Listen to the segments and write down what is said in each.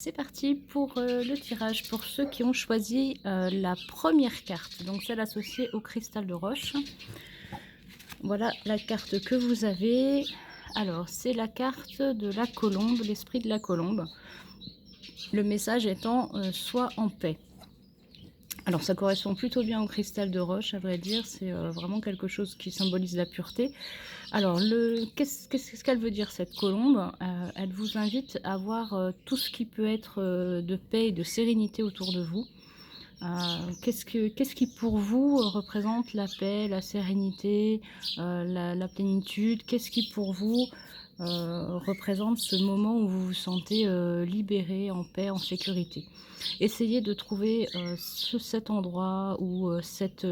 C'est parti pour le tirage pour ceux qui ont choisi la première carte, donc celle associée au cristal de roche. Voilà la carte que vous avez. Alors, c'est la carte de la colombe, l'esprit de la colombe. Le message étant sois en paix. Alors, ça correspond plutôt bien au cristal de roche, à vrai dire. C'est vraiment quelque chose qui symbolise la pureté. Alors, qu'est-ce qu'elle veut dire, cette colombe? Elle vous invite à voir tout ce qui peut être de paix et de sérénité autour de vous. Qu'est-ce qui pour vous représente la paix, la sérénité, la plénitude? Qu'est-ce qui pour vous représente ce moment où vous vous sentez libéré, en paix, en sécurité? Essayez de trouver cet endroit ou cette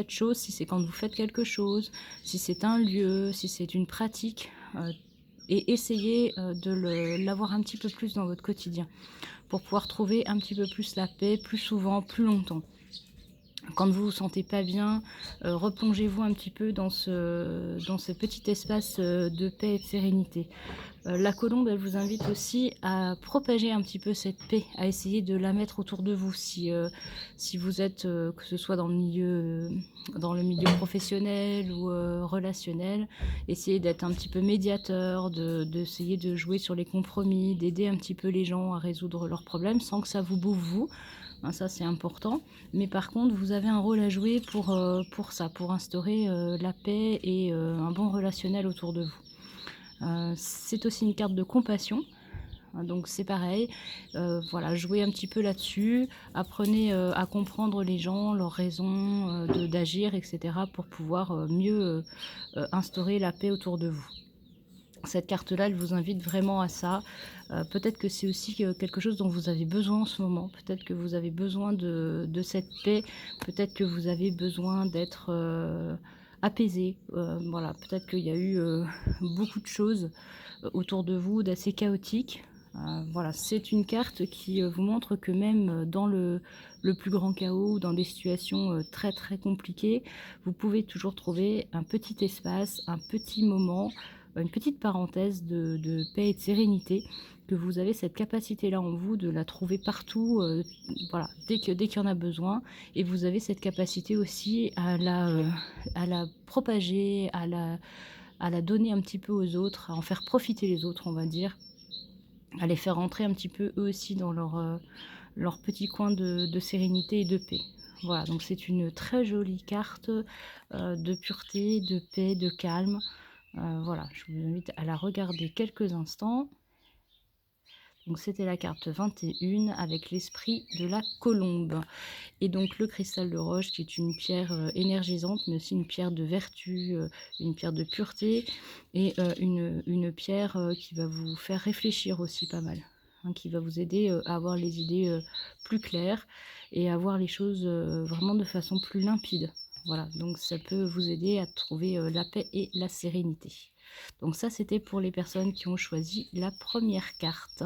chose, si c'est quand vous faites quelque chose, si c'est un lieu, si c'est une pratique, et essayez de l'avoir un petit peu plus dans votre quotidien pour pouvoir trouver un petit peu plus la paix, plus souvent, plus longtemps. Quand vous vous sentez pas bien, replongez-vous un petit peu dans ce petit espace de paix et de sérénité. La colombe, elle vous invite aussi à propager un petit peu cette paix, à essayer de la mettre autour de vous. Si vous êtes, que ce soit dans le milieu professionnel ou relationnel, essayez d'être un petit peu médiateur, d'essayer de jouer sur les compromis, d'aider un petit peu les gens à résoudre leurs problèmes sans que ça vous bouffe vous. Hein, ça, c'est important. Mais par contre, vous avez un rôle à jouer pour ça, pour instaurer la paix et un bon relationnel autour de vous. C'est aussi une carte de compassion, hein, donc c'est pareil, voilà, jouez un petit peu là-dessus, apprenez à comprendre les gens, leurs raisons d'agir, etc., pour pouvoir mieux instaurer la paix autour de vous. Cette carte-là, elle vous invite vraiment à ça. Peut-être que c'est aussi quelque chose dont vous avez besoin en ce moment. Peut-être que vous avez besoin de cette paix. Peut-être que vous avez besoin d'être apaisé. Voilà, peut-être qu'il y a eu beaucoup de choses autour de vous, d'assez chaotiques. Voilà, c'est une carte qui vous montre que même dans le plus grand chaos ou dans des situations très très compliquées, vous pouvez toujours trouver un petit espace, un petit moment, une petite parenthèse de paix et de sérénité, que vous avez cette capacité-là en vous de la trouver partout, voilà, dès qu'il y en a besoin. Et vous avez cette capacité aussi à la propager, à la donner un petit peu aux autres, à en faire profiter les autres, on va dire, à les faire rentrer un petit peu eux aussi dans leur petit coin de sérénité et de paix. Voilà, donc c'est une très jolie carte de pureté, de paix, de calme. Voilà, je vous invite à la regarder quelques instants. Donc c'était la carte 21 avec l'esprit de la colombe. Et donc le cristal de roche qui est une pierre énergisante, mais aussi une pierre de vertu, une pierre de pureté, et une pierre qui va vous faire réfléchir aussi pas mal, hein, qui va vous aider à avoir les idées plus claires et à voir les choses vraiment de façon plus limpide. Voilà, donc ça peut vous aider à trouver la paix et la sérénité. Donc ça, c'était pour les personnes qui ont choisi la première carte.